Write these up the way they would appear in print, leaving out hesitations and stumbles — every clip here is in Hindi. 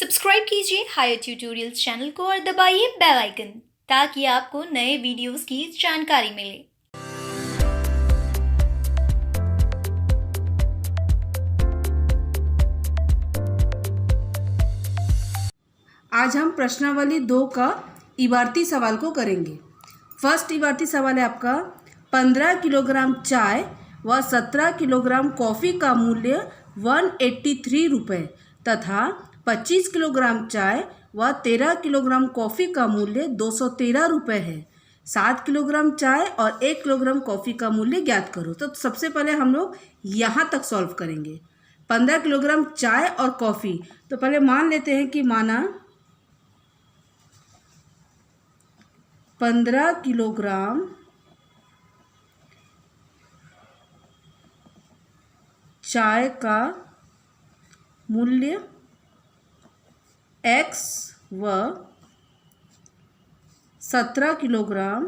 सब्सक्राइब कीजिए हायर ट्यूटोरियल्स चैनल को और दबाइए बेल आइकन ताकि आपको नए वीडियोस की जानकारी मिले। आज हम प्रश्नावली 2 का इबारती सवाल को करेंगे। फर्स्ट इबारती सवाल है आपका 15 किलोग्राम चाय व 17 किलोग्राम कॉफ़ी का मूल्य 183 रुपये तथा 25 किलोग्राम चाय व 13 किलोग्राम कॉफ़ी का मूल्य 213 रुपये है। 7 किलोग्राम चाय और 1 किलोग्राम कॉफ़ी का मूल्य ज्ञात करो। तो सबसे पहले हम लोग यहाँ तक सॉल्व करेंगे। 15 किलोग्राम चाय और कॉफ़ी, तो पहले मान लेते हैं कि माना 15 किलोग्राम चाय का मूल्य x व 17 किलोग्राम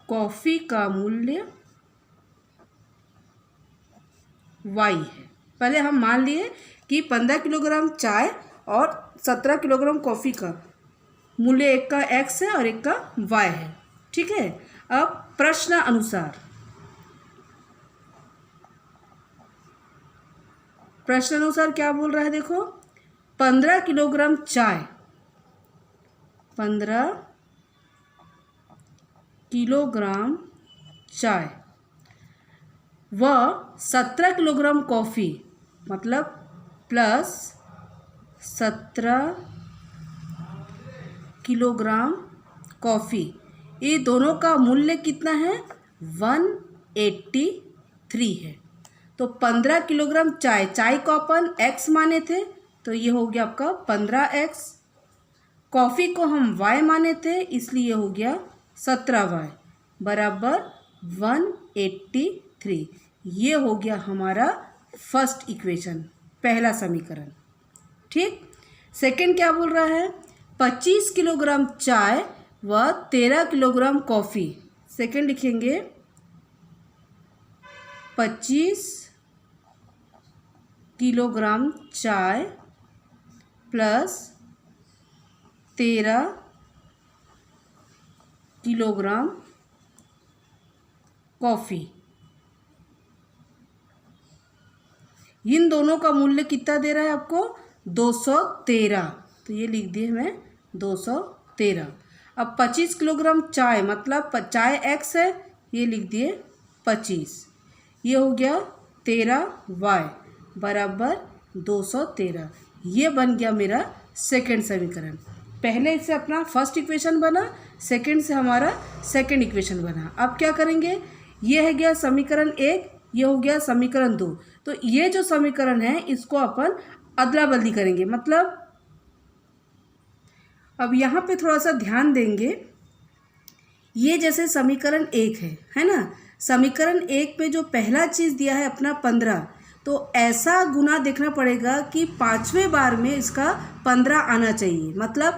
कॉफ़ी का मूल्य y है। पहले हम मान लिए कि 15 किलोग्राम चाय और 17 किलोग्राम कॉफ़ी का मूल्य एक का x है और एक का y है। ठीक है। अब प्रश्न अनुसार क्या बोल रहा है, देखो 15 किलोग्राम चाय, 15 किलोग्राम चाय व 17 किलोग्राम कॉफ़ी, मतलब प्लस 17 किलोग्राम कॉफ़ी, ये दोनों का मूल्य कितना है 183 है। तो 15 किलोग्राम चाय को अपन x माने थे तो ये हो गया आपका 15x, कॉफ़ी को हम y माने थे इसलिए हो गया 17y बराबर 183। ये हो गया हमारा फर्स्ट इक्वेशन, पहला समीकरण। ठीक। सेकंड क्या बोल रहा है, 25 किलोग्राम चाय व 13 किलोग्राम कॉफ़ी। सेकंड लिखेंगे 25 किलोग्राम चाय प्लस 13 किलोग्राम कॉफ़ी, इन दोनों का मूल्य कितना दे रहा है आपको 213। तो ये लिख दिए मैं 213। अब 25 किलोग्राम चाय, मतलब चाय x है, ये लिख दिए 25, ये हो गया 13y बराबर 213। ये बन गया मेरा सेकंड समीकरण। पहले से अपना फर्स्ट इक्वेशन बना, सेकंड से हमारा सेकंड इक्वेशन बना। अब क्या करेंगे, ये है गया समीकरण 1, ये हो गया समीकरण 2। तो ये जो समीकरण है इसको अपन अदला बदली करेंगे। मतलब अब यहाँ पे थोड़ा सा ध्यान देंगे, ये जैसे समीकरण 1 है ना, समीकरण 1 पे जो पहला चीज़ दिया है अपना 15, तो ऐसा गुना देखना पड़ेगा कि 5वें बार में इसका 15 आना चाहिए। मतलब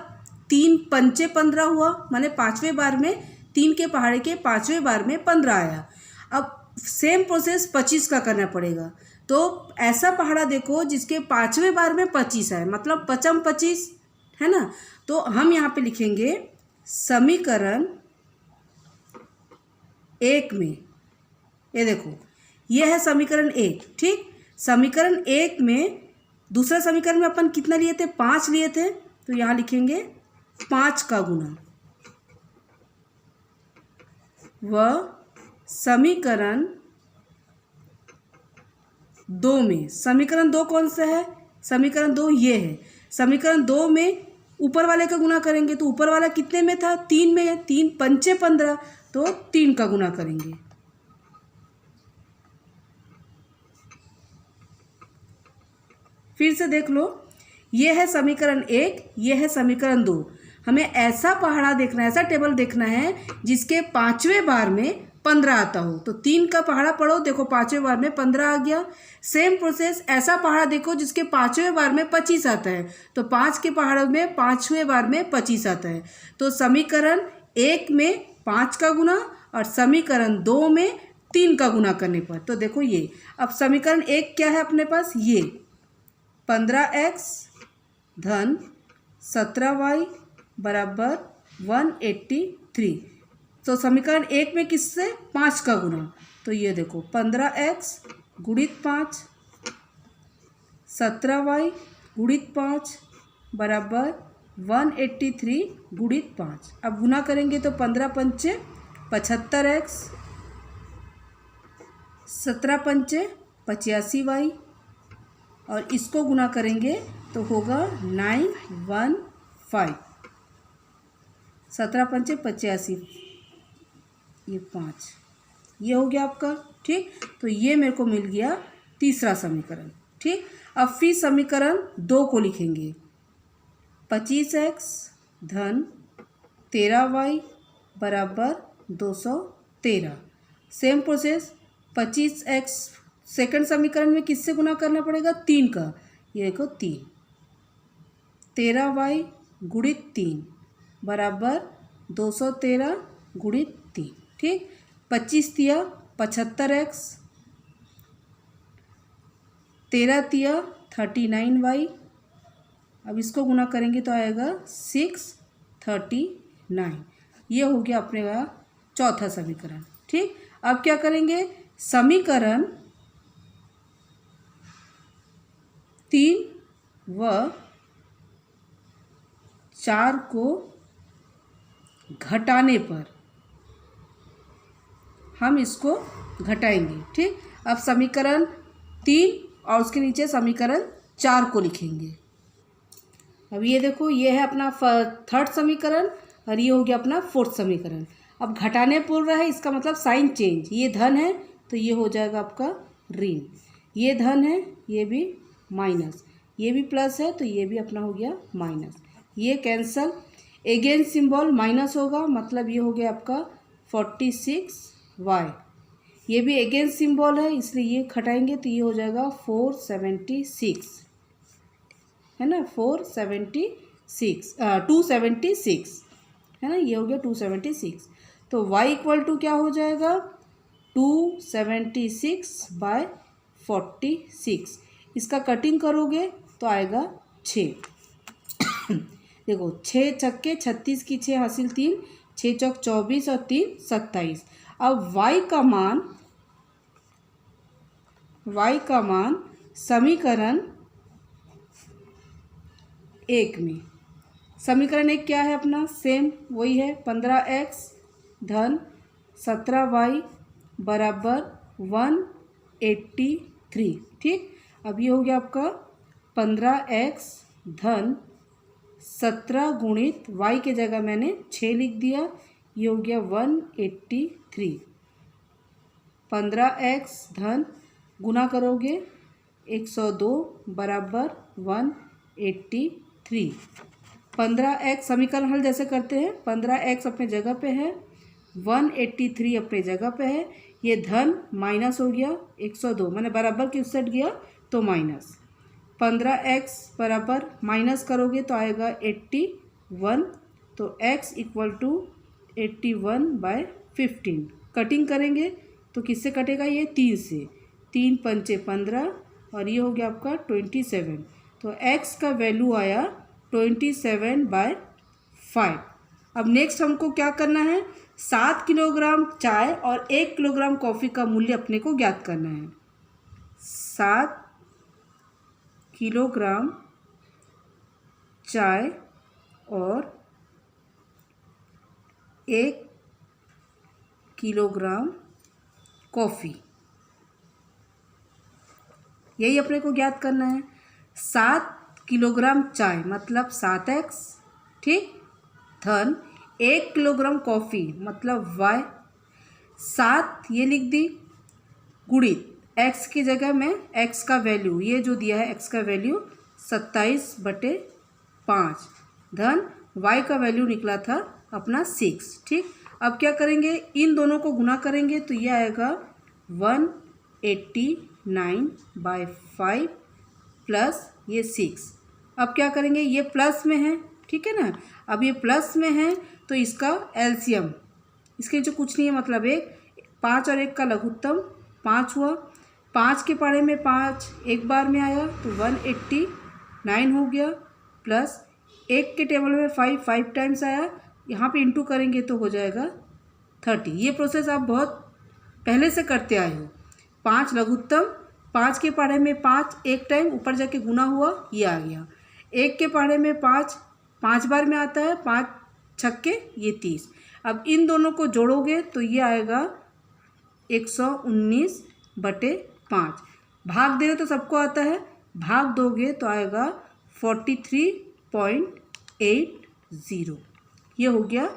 3 पंचे 15 हुआ, माने 5वें बार में 3 के पहाड़े के 5वें बार में 15 आया। अब सेम प्रोसेस 25 का करना पड़ेगा। तो ऐसा पहाड़ा देखो जिसके 5वें बार में 25 आए, मतलब 55 25 है ना। तो हम यहाँ पे लिखेंगे समीकरण 1 में, ये देखो ये है समीकरण 1। ठीक। समीकरण 1 में दूसरा समीकरण में अपन कितना लिए थे 5 लिए थे, तो यहाँ लिखेंगे 5 का गुना व समीकरण 2 में, समीकरण 2 कौन सा है, समीकरण 2 ये है। समीकरण 2 में ऊपर वाले का गुना करेंगे तो ऊपर वाला कितने में था 3 में है, 3 पंचे 15, तो 3 का गुना करेंगे। फिर से देख लो, ये है समीकरण 1, ये है समीकरण 2। हमें ऐसा पहाड़ा देखना है, ऐसा टेबल देखना है जिसके 5वें बार में 15 आता हो। तो 3 का पहाड़ा पढ़ो, देखो 5वें बार में 15 आ गया। सेम प्रोसेस ऐसा पहाड़ा देखो जिसके 5वें बार में 25 आता है, तो 5 के पहाड़ों में 5वें बार में 25 आता है। तो समीकरण 1 में 5 का गुना और समीकरण 2 में 3 का गुना करने पर। तो देखो ये अब समीकरण 1 क्या है अपने पास, ये 15x धन 17y बराबर 183। तो समीकरण 1 में किससे 5 का गुना, तो ये देखो 15x गुणित 5 17y गुणित 5 बराबर 183 गुणित 5। अब गुना करेंगे तो 15 पंचे 75x 17 पंचे 85y और इसको गुना करेंगे तो होगा 915। 17 पंचे 85, ये 5, ये हो गया आपका। ठीक, तो ये मेरे को मिल गया तीसरा समीकरण। ठीक, अब फिर समीकरण 2 को लिखेंगे 25x धन 13y बराबर 213। सेम प्रोसेस 25x सेकंड समीकरण में किससे गुना करना पड़ेगा, 3 का। ये देखो 3 13y गुणित 3 बराबर 213 गुणित 3। ठीक, 25 तिया 75x 13 तिया 39y। अब इसको गुना करेंगे तो आएगा 639। ये हो गया अपने का चौथा समीकरण। ठीक, अब क्या करेंगे, समीकरण 3 व 4 को घटाने पर हम इसको घटाएंगे। ठीक, अब समीकरण 3 और उसके नीचे समीकरण 4 को लिखेंगे। अब ये देखो, ये है अपना थर्ड समीकरण और ये हो गया अपना फोर्थ समीकरण। अब घटाने बोल रहा है, इसका मतलब साइन चेंज। ये धन है तो ये हो जाएगा आपका ऋण, ये धन है ये भी माइनस, ये भी प्लस है तो ये भी अपना हो गया माइनस। ये कैंसल, अगेंस्ट सिंबल माइनस होगा, मतलब ये हो गया आपका 46y। ये भी अगेंस्ट सिंबल है इसलिए ये घटाएंगे तो ये हो जाएगा 476, है ना, 276 है ना, ये हो गया 276। तो y इक्वल टू क्या हो जाएगा, 276/46। इसका कटिंग करोगे तो आएगा 6। देखो 6 छक्के 36 की 6 हासिल 3, 6 चौक 24 और 3 27। अब y का मान समीकरण 1 में, समीकरण 1 क्या है अपना, सेम वही है 15x धन 17y बराबर 183। ठीक, अब ये हो गया आपका 15x धन 17 गुणित y के जगह मैंने 6 लिख दिया, ये हो गया 183। 15x धन गुना करोगे 102 बराबर 183। 15x समीकरण हल जैसे करते हैं, 15x अपने जगह पे है, 183 अपने जगह पे है, ये धन माइनस हो गया 102, मैंने बराबर की उस साइड गया तो माइनस। 15x बराबर माइनस करोगे तो आएगा 81, तो x इक्वल टू 81/15। कटिंग करेंगे तो किससे कटेगा, ये 3 से, 3 पंचे 15 और ये हो गया आपका 27। तो x का वैल्यू आया 27/5। अब नेक्स्ट हमको क्या करना है, 7 किलोग्राम चाय और 1 किलोग्राम कॉफ़ी का मूल्य अपने को ज्ञात करना है। 7 किलोग्राम चाय और 1 किलोग्राम कॉफ़ी, यही अपने को ज्ञात करना है। 7 किलोग्राम चाय मतलब 7x, ठीक, धन 1 किलोग्राम कॉफ़ी मतलब y, 7 ये लिख दी, गुणित x की जगह में x का वैल्यू, ये जो दिया है x का वैल्यू 27/5, धन y का वैल्यू निकला था अपना 6। ठीक, अब क्या करेंगे, इन दोनों को गुना करेंगे तो ये आएगा 189/5 प्लस ये 6। अब क्या करेंगे, ये प्लस में है, ठीक है ना, अब ये प्लस में है तो इसका एलसीएम, इसके जो कुछ नहीं है मतलब 5 और 1 का लघुत्तम 5 हुआ। 5 के पढ़े में 5 एक बार में आया तो 189 हो गया, प्लस 1 के टेबल में 5 टाइम्स आया, यहाँ पे इंटू करेंगे तो हो जाएगा 30। ये प्रोसेस आप बहुत पहले से करते आए हो। 5 लघुत्तम, 5 के पढ़े में 5 एक टाइम ऊपर जाके गुना हुआ, ये आ गया। 1 के पढ़े में 5 बार में आता है, 5 छक्के ये 30। अब इन दोनों को जोड़ोगे तो ये आएगा 119/5। भाग दे तो सबको आता है, भाग दोगे तो आएगा 43.80। ये हो गया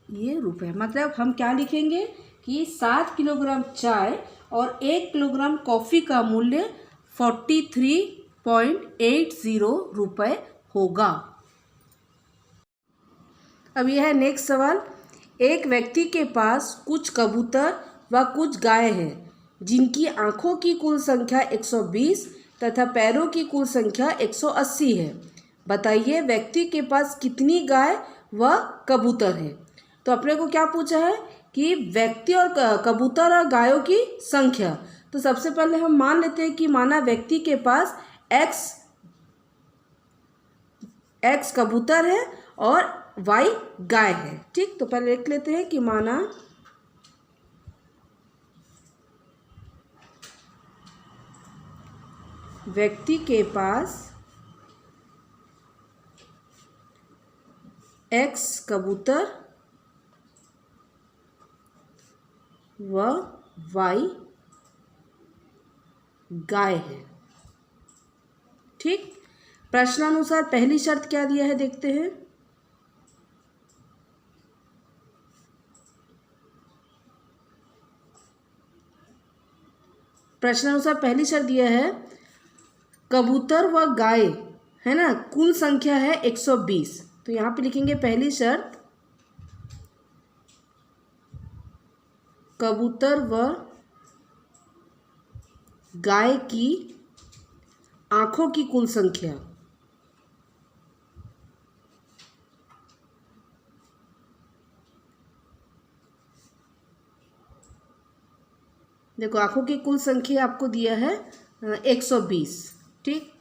ये रुपए। मतलब हम क्या लिखेंगे कि 7 किलोग्राम चाय और 1 किलोग्राम कॉफ़ी का मूल्य 43.80 रुपये होगा। अब यह है नेक्स्ट सवाल। एक व्यक्ति के पास कुछ कबूतर व कुछ गाय हैं जिनकी आँखों की कुल संख्या 120 तथा पैरों की कुल संख्या 180 है। बताइए व्यक्ति के पास कितनी गाय व कबूतर हैं। तो अपने को क्या पूछा है कि व्यक्ति और कबूतर और गायों की संख्या। तो सबसे पहले हम मान लेते हैं कि माना व्यक्ति के पास x कबूतर है और y गाय है। ठीक, तो पहले लिख लेते हैं कि माना व्यक्ति के पास x कबूतर व y गाय है। ठीक, प्रश्नानुसार पहली शर्त क्या दिया है देखते हैं। प्रश्नानुसार पहली शर्त दिया है कबूतर व गाय है ना, कुल संख्या है 120। तो यहाँ पे लिखेंगे पहली शर्त कबूतर व गाय की आँखों की कुल संख्या देखो, आँखों की कुल संख्या आपको दिया है 120। ठीक,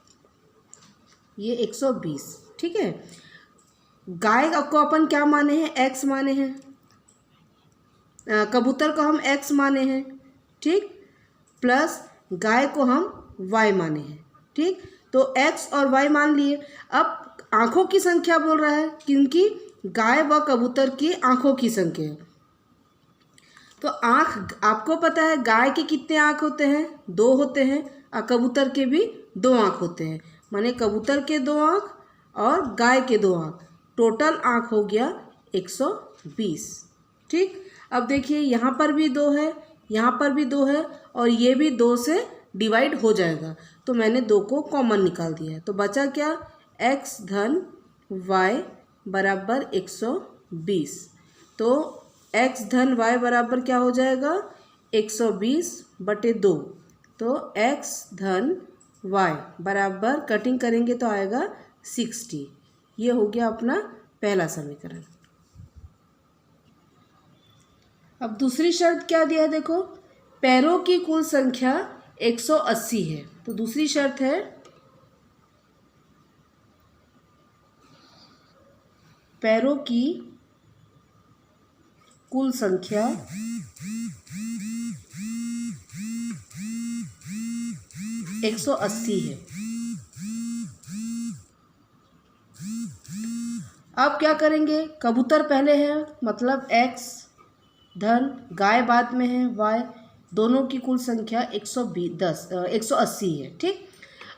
ये 120। ठीक है, गाय को अपन क्या माने हैं, x माने हैं, कबूतर को हम x माने हैं। ठीक, प्लस गाय को हम y माने हैं। ठीक, तो x और y मान लिए। अब आँखों की संख्या बोल रहा है, क्योंकि गाय व कबूतर की आँखों की संख्या। तो आँख आपको पता है गाय के कितने आँख होते हैं, 2 होते हैं, और कबूतर के भी 2 आँख होते हैं। माने कबूतर के 2 आँख और गाय के 2 आँख, टोटल आँख हो गया 120। ठीक, अब देखिए यहाँ पर भी 2 है, यहाँ पर भी 2 है, और ये भी 2 से डिवाइड हो जाएगा। तो मैंने 2 को कॉमन निकाल दिया है। तो बचा क्या, x धन y बराबर 120। तो x धन y बराबर क्या हो जाएगा, 120/2। तो x धन y बराबर कटिंग करेंगे तो आएगा 60। ये हो गया अपना पहला समीकरण। अब दूसरी शर्त क्या दिया है देखो, पैरों की कुल संख्या 180 है। तो दूसरी शर्त है पैरों की कुल संख्या 180 है। अब क्या करेंगे, कबूतर पहले है मतलब x धन गाय बाद में है y, दोनों की कुल संख्या 180 है। ठीक,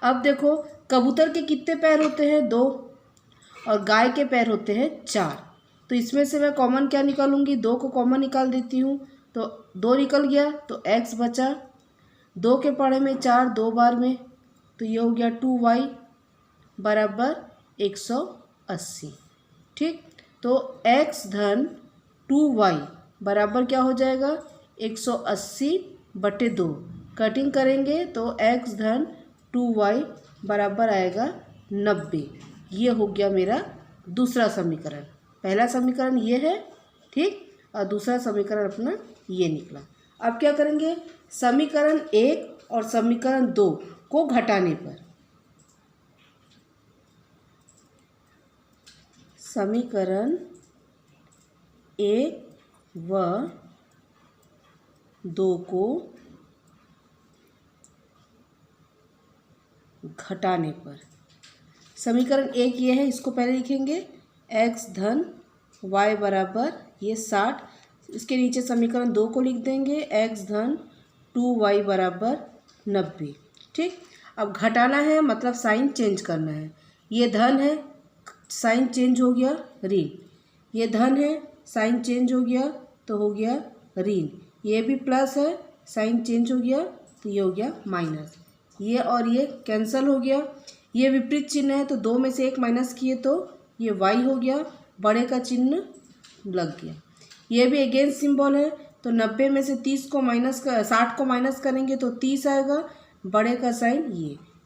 अब देखो कबूतर के कितने पैर होते हैं, 2, और गाय के पैर होते हैं 4। तो इसमें से मैं कॉमन क्या निकालूंगी, 2 को कॉमन निकाल देती हूँ। तो 2 निकल गया तो x बचा, 2 के पढ़े में 4 2 बार में, तो ये हो गया 2y बराबर 180। ठीक, तो x धन 2y बराबर क्या हो जाएगा, 180/2। कटिंग करेंगे तो x धन 2y बराबर आएगा 90। ये हो गया मेरा दूसरा समीकरण। पहला समीकरण ये है, ठीक। और दूसरा समीकरण अपना ये निकला। अब क्या करेंगे, समीकरण 1 और समीकरण 2 को घटाने पर समीकरण 1 व 2 को घटाने पर, समीकरण 1 ये है, इसको पहले लिखेंगे x धन y बराबर ये 60। इसके नीचे समीकरण 2 को लिख देंगे x धन 2y बराबर 90। ठीक। अब घटाना है मतलब साइन चेंज करना है। ये धन है, साइन चेंज हो गया ऋण। ये धन है, साइन चेंज हो गया तो हो गया ऋण। ये भी प्लस है, साइन चेंज हो गया तो ये हो गया माइनस। ये और ये कैंसिल हो गया। ये विपरीत चिन्ह है तो 2 में से 1 माइनस किए तो ये y हो गया, बड़े का चिन्ह लग गया। ये भी अगेंस्ट सिंबल है तो 90 में से 60 को माइनस करेंगे तो 30 आएगा, बड़े का साइन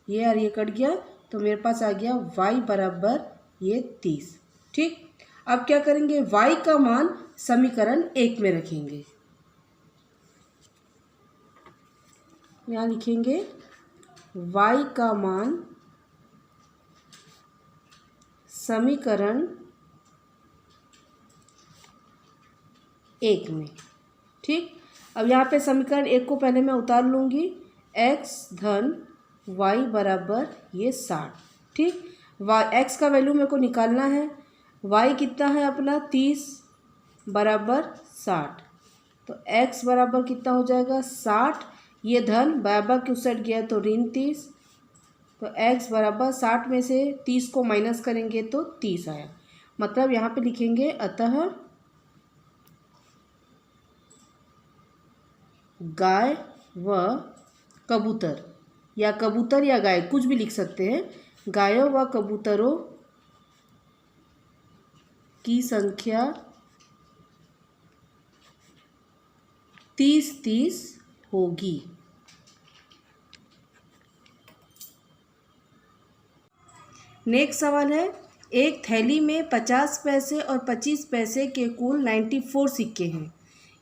ये और ये कट गया तो मेरे पास आ गया y बराबर ये 30। ठीक। अब क्या करेंगे, y का मान समीकरण 1 में रखेंगे। यहाँ लिखेंगे y का मान समीकरण 1 में। ठीक। अब यहाँ पे समीकरण 1 को पहले मैं उतार लूँगी, x धन y बराबर ये 60। ठीक। x का वैल्यू मेरे को निकालना है। y कितना है अपना 30 बराबर 60, तो x बराबर कितना हो जाएगा 60। ये धन बराबर के उस साइड गया तो ऋण 30, तो x बराबर 60 में से 30 को माइनस करेंगे तो 30 आया। मतलब यहाँ पे लिखेंगे अतः गाय व कबूतर, या कबूतर या गाय कुछ भी लिख सकते हैं, गायों व कबूतरों की संख्या 30-30 होगी। नेक्स्ट सवाल है, एक थैली में 50 पैसे और 25 पैसे के कुल 94 सिक्के हैं।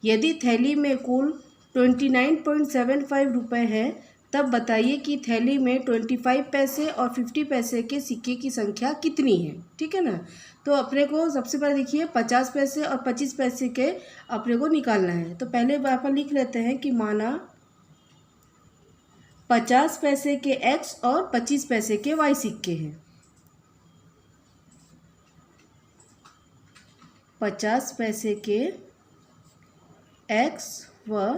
यदि थैली में कुल 29.75 रुपये हैं, तब बताइए कि थैली में 25 पैसे और 50 पैसे के सिक्के की संख्या कितनी है। ठीक है ना। तो अपने को सबसे पहले देखिए 50 पैसे और 25 पैसे के अपने को निकालना है। तो पहले अपन लिख लेते हैं कि माना 50 पैसे के x और 25 पैसे के y सिक्के हैं। 50 पैसे के x व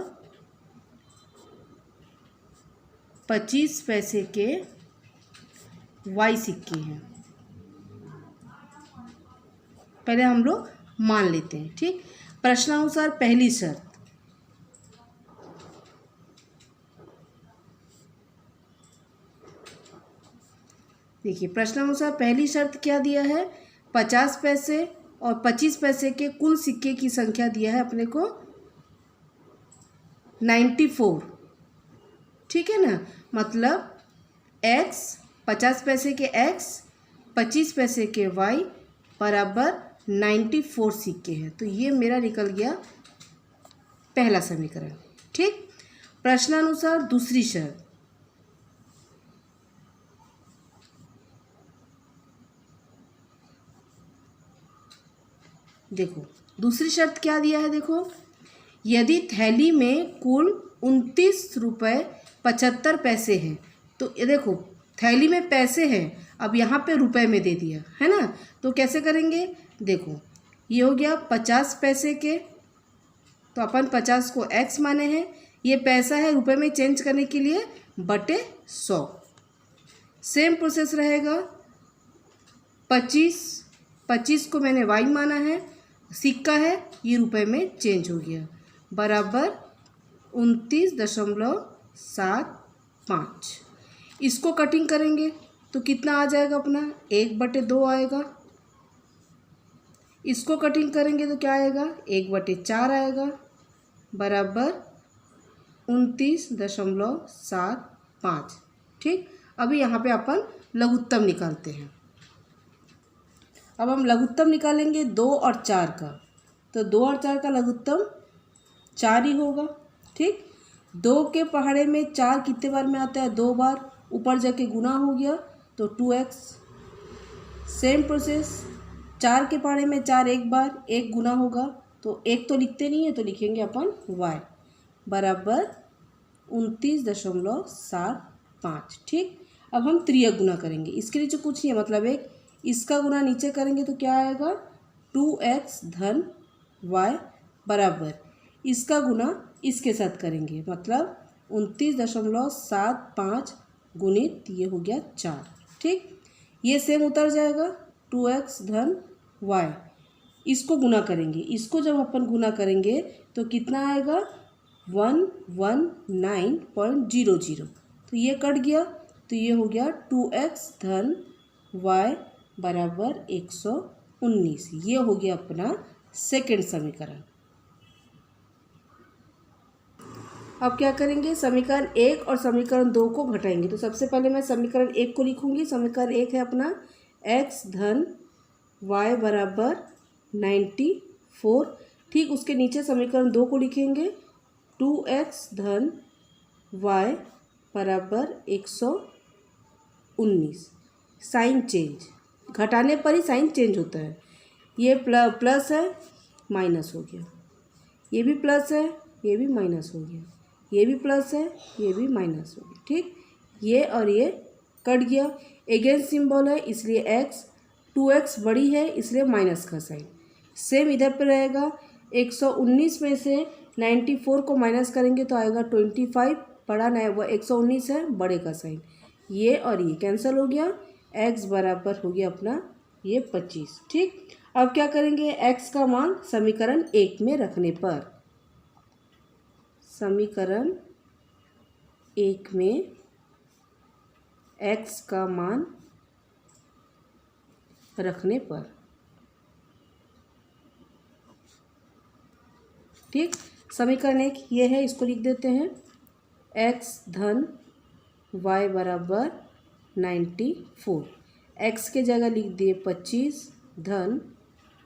25 पैसे के y सिक्के हैं। पहले हम लोग मान लेते हैं। ठीक। प्रश्नानुसार पहली शर्त, देखिए प्रश्नानुसार पहली शर्त क्या दिया है, 50 पैसे और 25 पैसे के कुल सिक्के की संख्या दिया है अपने को 94। ठीक है ना। मतलब x 50 पैसे के x 25 पैसे के y बराबर 94 सिक्के हैं। तो ये मेरा निकल गया पहला समीकरण। ठीक। प्रश्नानुसार दूसरी शर्त, देखो दूसरी शर्त क्या दिया है, देखो यदि थैली में कुल 29 रुपये 75 पैसे हैं, तो ये देखो थैली में पैसे हैं, अब यहाँ पे रुपए में दे दिया है ना, तो कैसे करेंगे, देखो ये हो गया 50 पैसे के, तो अपन 50 को x माने हैं, ये पैसा है रुपए में चेंज करने के लिए बटे 100। सेम प्रोसेस रहेगा, 25 को मैंने y माना है, सिक्का है ये रुपए में चेंज हो गया, बराबर 29.75। इसको कटिंग करेंगे तो कितना आ जाएगा अपना 1/2 आएगा। इसको कटिंग करेंगे तो क्या आएगा 1/4 आएगा, बराबर 29.75। ठीक। अभी यहाँ पे अपन लघुत्तम निकालते हैं। अब हम लघुत्तम निकालेंगे 2 और 4 का, तो 2 और 4 का लघुत्तम 4 ही होगा। ठीक, 2 के पहाड़े में 4 कितने बार में आता है? 2 बार। ऊपर जाके गुना हो गया तो 2x। सेम प्रोसेस, 4 के पहाड़े में 4 एक बार, 1 गुना होगा तो 1 तो लिखते नहीं है तो लिखेंगे अपन y बराबर 29.75। ठीक, अब हम त्रियक गुना करेंगे। इसके नीचे कुछ नहीं है, मतलब एक इसका गुना नीचे करेंगे तो क्या आएगा? 2x धन y बराबर इसका गुना इसके साथ करेंगे, मतलब 29.75 गुणित ये हो गया 4। ठीक, ये सेम उतर जाएगा 2x धन y। इसको गुना करेंगे, इसको जब अपन गुना करेंगे तो कितना आएगा? 119.00। तो ये कट गया तो ये हो गया 2x धन y बराबर 119। ये हो गया अपना सेकंड समीकरण। अब क्या करेंगे? समीकरण 1 और समीकरण 2 को घटाएंगे। तो सबसे पहले मैं समीकरण 1 को लिखूंगी। समीकरण 1 है अपना x धन y बराबर 94। ठीक, उसके नीचे समीकरण 2 को लिखेंगे 2x धन y बराबर 119। साइन चेंज, घटाने पर ही साइन चेंज होता है। ये प्लस है, माइनस हो गया, ये भी प्लस है, ये भी माइनस हो गया, ये भी प्लस है, ये भी माइनस हो गया। ठीक, ये और ये कट गया। अगेंस्ट सिंबल है इसलिए x, 2x बड़ी है इसलिए माइनस का साइन। सेम इधर पे रहेगा। 119 में से 94 को माइनस करेंगे तो आएगा 25। बड़ा नहीं, वो 119 है, बड़े का साइन। ये और ये कैंसिल हो गया। x बराबर हो गया अपना ये 25। ठीक, अब क्या करेंगे? x का मान समीकरण 1 में रखने पर, समीकरण 1 में x का मान रखने पर, ठीक, समीकरण 1 ये है, इसको लिख देते हैं x धन y बराबर 94। x के जगह लिख दिए 25 धन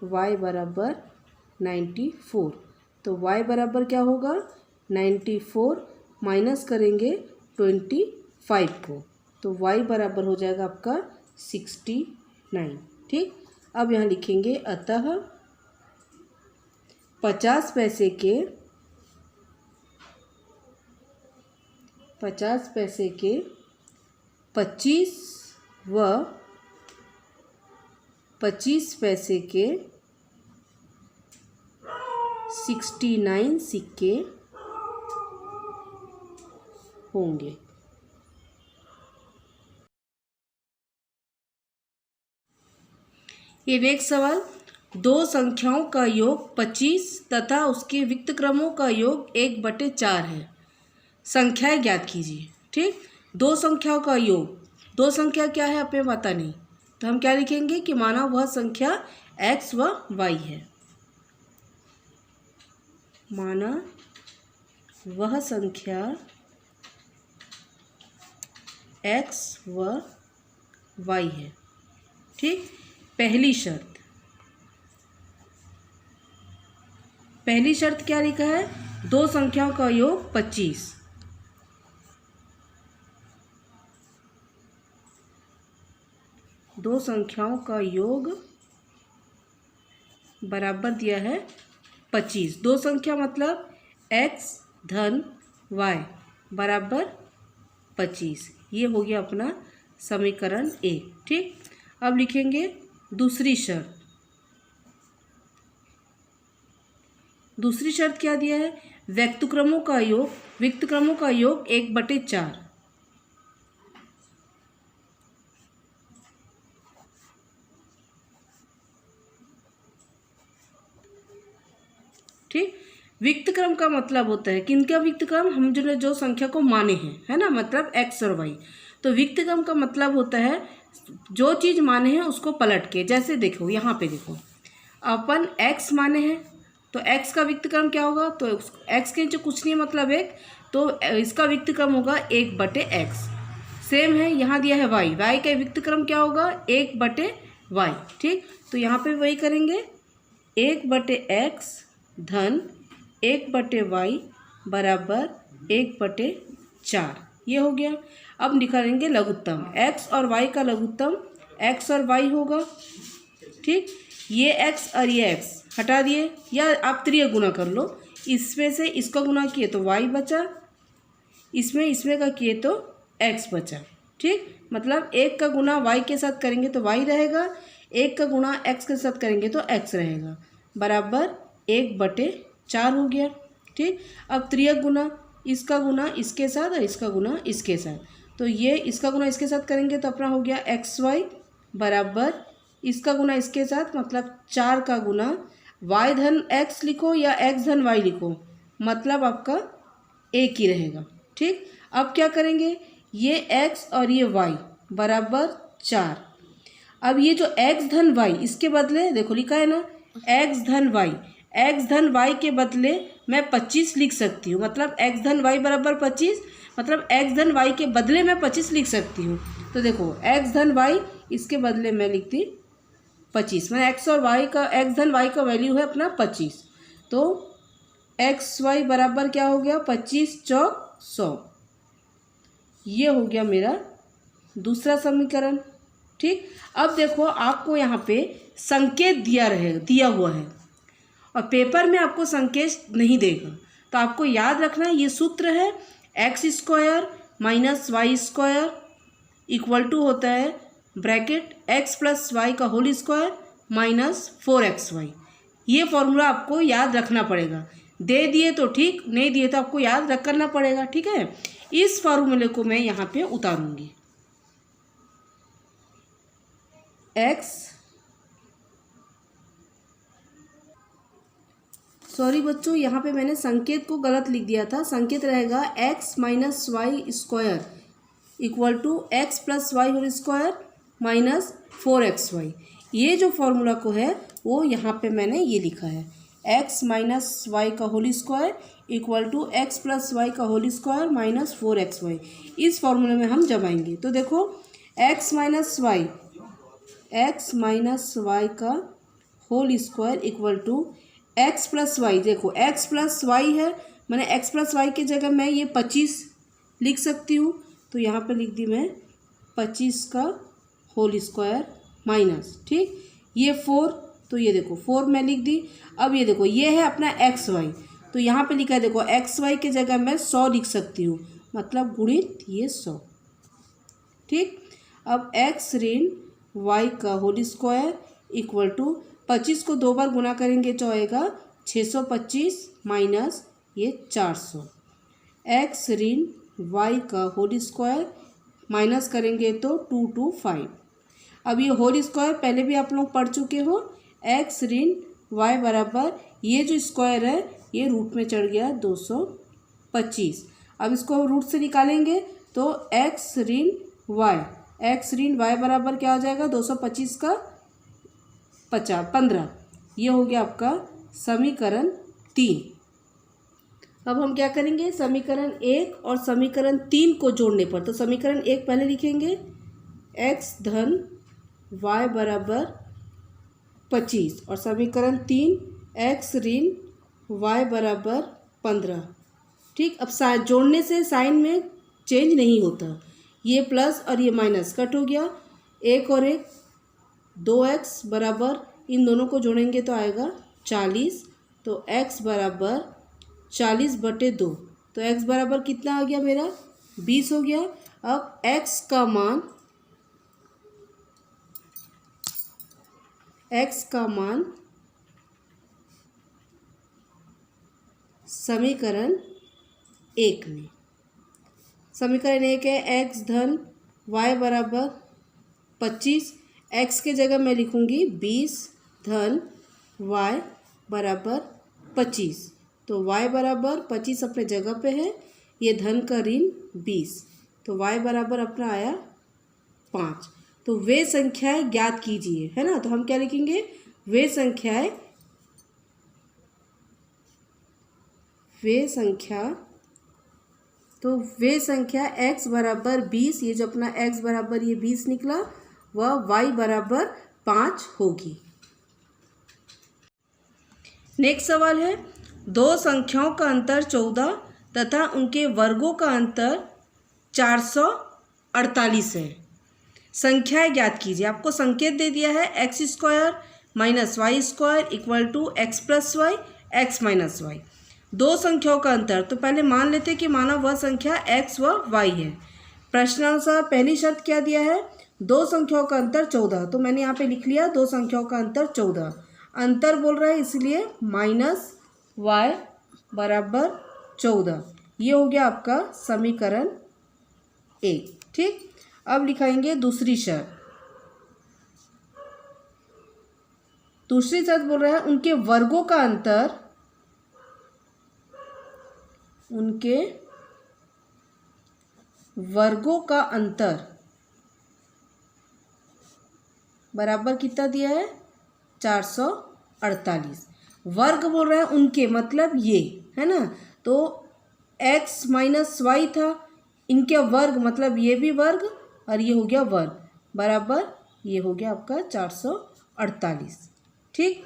y बराबर 94। तो y बराबर क्या होगा? 94 माइनस करेंगे 25 को तो y बराबर हो जाएगा आपका 69। ठीक, अब यहाँ लिखेंगे अतः 50 पैसे के 25 व 25 पैसे के 69 सिक्के होंगे। ये नेक्स्ट सवाल, दो संख्याओं का योग 25 तथा उसके विक्त क्रमों का योग 1/4 है। संख्याएं ज्ञात कीजिए। ठीक, दो संख्याओं का योग, दो संख्या क्या है हमें पता नहीं, तो हम क्या लिखेंगे कि माना वह संख्या x व y है। माना वह संख्या x व y है। ठीक, पहली शर्त क्या लिखा है? दो संख्याओं का योग 25। दो संख्याओं का योग बराबर दिया है 25। दो संख्या मतलब x धन y बराबर 25। ये हो गया अपना समीकरण 1। ठीक, अब लिखेंगे दूसरी शर्त। दूसरी शर्त क्या दिया है? विक्त क्रमों का योग 1/4। ठीक, विक्त क्रम का मतलब होता है किनका विक्त क्रम? हम जो संख्या को माने हैं, है ना, मतलब x और y। तो विक्त क्रम का मतलब होता है जो चीज़ माने हैं उसको पलट के। जैसे देखो यहाँ पे देखो, अपन x माने हैं तो x का विक्त क्रम क्या होगा? तो x के नीचे कुछ नहीं है मतलब 1, तो इसका विक्त क्रम होगा 1/x। सेम है, यहाँ दिया है y का विक्त क्रम क्या होगा? 1/y। ठीक, तो यहाँ पे वही करेंगे 1/x धन 1/y बराबर 1/4। ये हो गया। अब निकालेंगे लघुत्तम, x और y का लघुत्तम x और y होगा। ठीक, ये x और ये x हटा दिए, या आप त्रिय गुना कर लो। इसमें से इसका गुना किए तो y बचा, इसमें का किए तो x बचा। ठीक, मतलब 1 का गुना y के साथ करेंगे तो y रहेगा, 1 का गुना x के साथ करेंगे तो x रहेगा, बराबर 1/4 हो गया। ठीक, अब त्रियक गुना, इसका गुना इसके साथ और इसका गुना इसके साथ, तो ये इसका गुना इसके साथ करेंगे तो अपना हो गया xy बराबर इसका गुना इसके साथ, मतलब 4 का गुना y धन x लिखो या x धन y लिखो, मतलब आपका एक ही रहेगा। ठीक, अब क्या करेंगे, ये x और ये y बराबर 4। अब ये जो x धन y, इसके बदले देखो लिखा है ना x धन y, x धन y के बदले मैं 25 लिख सकती हूँ, मतलब x धन y बराबर 25, मतलब x धन y के बदले मैं 25 लिख सकती हूँ। तो देखो x धन y, इसके बदले मैं लिखती 25, मैंने x और y का, x धन y का वैल्यू है अपना 25, तो एक्स वाई बराबर क्या हो गया, 25 चौक 100। ये हो गया मेरा दूसरा समीकरण। ठीक, अब देखो आपको यहाँ पे संकेत दिया हुआ है और पेपर में आपको संकेत नहीं देगा, तो आपको याद रखना है ये सूत्र है x² minus y² equal to होता है ब्रैकेट x प्लस वाई का होल स्क्वायर माइनस 4xy। ये फॉर्मूला आपको याद रखना पड़ेगा, दे दिए तो ठीक, नहीं दिए तो आपको याद करना पड़ेगा। ठीक है, इस फॉर्मूले को मैं यहाँ पे उतारूंगी, सॉरी बच्चों, यहाँ पे मैंने संकेत को गलत लिख दिया था। संकेत रहेगा x minus y square equal to x plus y whole square minus 4xy। ये जो फॉर्मूला को है वो यहाँ पे मैंने ये लिखा है x माइनस वाई का whole square equal to x plus y का होल स्क्वायर माइनस 4xy। इस फॉर्मूले में हम जमाएंगे तो देखो x माइनस वाई का whole square equal to x plus y, देखो x प्लस वाई है, मैंने x प्लस वाई की जगह मैं ये 25 लिख सकती हूँ, तो यहाँ पे लिख दी मैं 25 का होल स्क्वायर माइनस, ठीक, ये 4, तो ये देखो 4 मैं लिख दी। अब ये देखो ये है अपना एक्स वाई, तो यहाँ पे लिखा है देखो एक्स वाई की जगह मैं 100 लिख सकती हूँ, मतलब गुणित ये 100। ठीक, अब x ऋण वाई का होल स्क्वायर इक्वल टू 25 को 2 बार गुना करेंगे तो आएगा 625 माइनस ये 400। x ऋण वाई का होल स्क्वायर माइनस करेंगे तो 225। अब ये होल स्क्वायर पहले भी आप लोग पढ़ चुके हो, x ऋण वाई बराबर ये जो स्क्वायर है ये रूट में चढ़ गया 225। अब इसको रूट से निकालेंगे तो x ऋण वाई बराबर क्या हो जाएगा 225 का 15। ये हो गया आपका समीकरण 3। अब हम क्या करेंगे, समीकरण 1 और समीकरण 3 को जोड़ने पर, तो समीकरण 1 पहले लिखेंगे x धन y बराबर 25 और समीकरण 3 x ऋण y बराबर 15। ठीक, अब जोड़ने से साइन में चेंज नहीं होता, ये प्लस और ये माइनस कट हो गया, 1 और 1 2x बराबर इन दोनों को जोड़ेंगे तो आएगा 40, तो x बराबर 40/2, तो x बराबर कितना आ गया मेरा 20 हो गया। अब x का मान समीकरण 1 में, समीकरण 1 है x धन y बराबर 25, x के जगह मैं लिखूंगी 20 धन y बराबर 25, तो y बराबर 25 अपने जगह पे है, ये धन का ऋण 20, तो y बराबर अपना आया 5। तो वे संख्याएं ज्ञात कीजिए, है ना, तो हम क्या लिखेंगे, वे संख्या x बराबर 20, ये जो अपना x बराबर ये 20 निकला, वह y बराबर 5 होगी। नेक्स्ट सवाल है, दो संख्याओं का अंतर 14 तथा उनके वर्गों का अंतर 448 है। संख्याएं ज्ञात कीजिए। आपको संकेत दे दिया है x square minus y square equal to x plus y x minus y. दो संख्याओं का अंतर, तो पहले मान लेते कि माना वह संख्या एक्स व वाई है। प्रश्नानुसार पहली शर्त क्या दिया है, दो संख्याओं का अंतर 14, तो मैंने यहाँ पे लिख लिया दो संख्याओं का अंतर 14। अंतर बोल रहा है इसलिए माइनस वाई बराबर 14। ये हो गया आपका समीकरण 1। ठीक, अब लिखाएंगे दूसरी शर्त। दूसरी शर्त बोल रहा है उनके वर्गों का अंतर, उनके वर्गों का अंतर बराबर कितना दिया है 448। वर्ग बोल रहा है उनके, मतलब ये है ना, तो x माइनस वाई था, इनके वर्ग मतलब ये भी वर्ग और ये हो गया वर्ग, बराबर ये हो गया आपका 448। ठीक,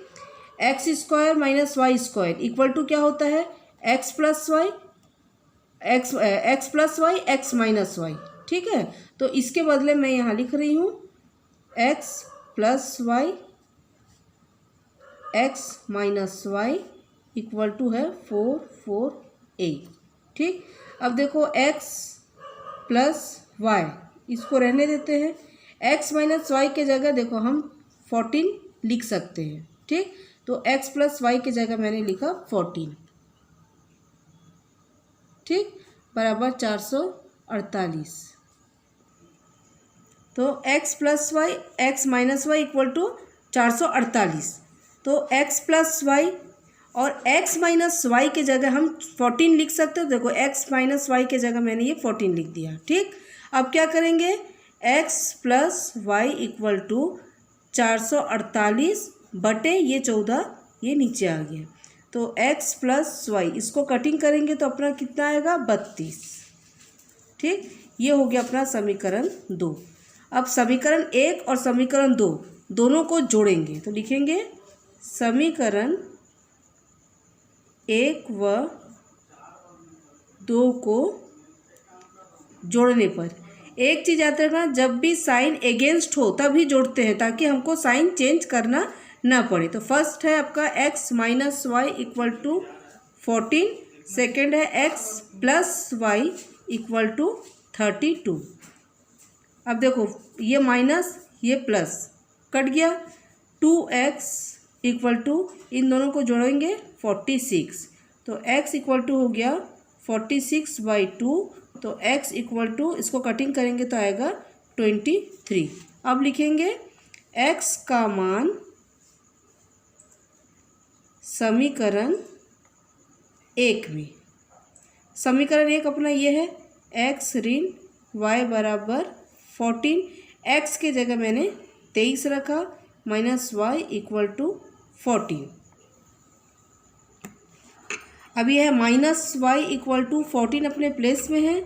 x square minus y square equal to क्या होता है x plus y x minus y. ठीक है, तो इसके बदले मैं यहाँ लिख रही हूँ x plus y x minus y equal to है 448। ठीक, अब देखो x प्लस वाई, इसको रहने देते हैं। x माइनस वाई के जगह देखो हम 14 लिख सकते हैं। ठीक, तो x प्लस वाई के जगह मैंने लिखा 14। ठीक, बराबर 448। तो x plus y x minus y equal to 448। तो x प्लस वाई और x माइनस वाई के जगह हम 14 लिख सकते हो। देखो x माइनस वाई के जगह मैंने ये 14 लिख दिया। ठीक, अब क्या करेंगे, x plus y equal to 448 बटे ये 14, ये नीचे आ गया। तो x प्लस वाई इसको कटिंग करेंगे तो अपना कितना आएगा 32। ठीक, ये हो गया अपना समीकरण 2। अब समीकरण 1 और समीकरण 2 दोनों को जोड़ेंगे तो लिखेंगे समीकरण 1 व 2 को जोड़ने पर एक चीज़ याद रखना, जब भी साइन अगेंस्ट हो तभी जोड़ते हैं ताकि हमको साइन चेंज करना ना पड़े। तो फर्स्ट है आपका x minus y equal to 14, second है x plus y equal to 32। अब देखो ये माइनस ये प्लस कट गया, 2x इक्वल टू इन दोनों को जोड़ेंगे 46। तो x इक्वल टू हो गया 46/2। तो x इक्वल टू इसको कटिंग करेंगे तो आएगा 23। अब लिखेंगे x का मान समीकरण 1 में। समीकरण 1 अपना ये है x ऋण y बराबर 14, x के जगह मैंने 23 रखा माइनस y इक्वल टू 14। अब यह है माइनस वाई इक्वल टू 14 अपने प्लेस में है,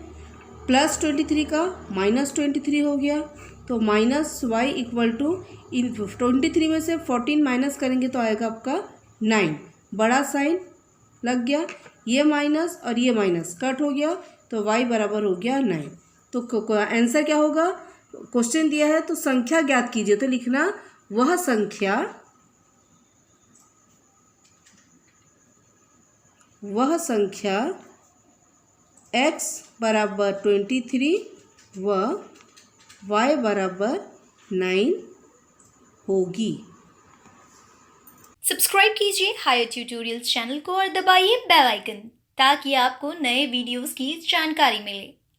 प्लस 23 का माइनस 23 हो गया। तो माइनस वाई इक्वल टू इन 23 में से 14 माइनस करेंगे तो आएगा आपका 9, बड़ा साइन लग गया, ये माइनस और ये माइनस कट हो गया तो y बराबर हो गया 9। तो आंसर क्या होगा, क्वेश्चन दिया है तो संख्या ज्ञात कीजिए, तो लिखना वह संख्या x बराबर 23 व y बराबर 9 होगी। सब्सक्राइब कीजिए हायर ट्यूटोरियल्स चैनल को और दबाइए बेल आइकन ताकि आपको नए वीडियोस की जानकारी मिले।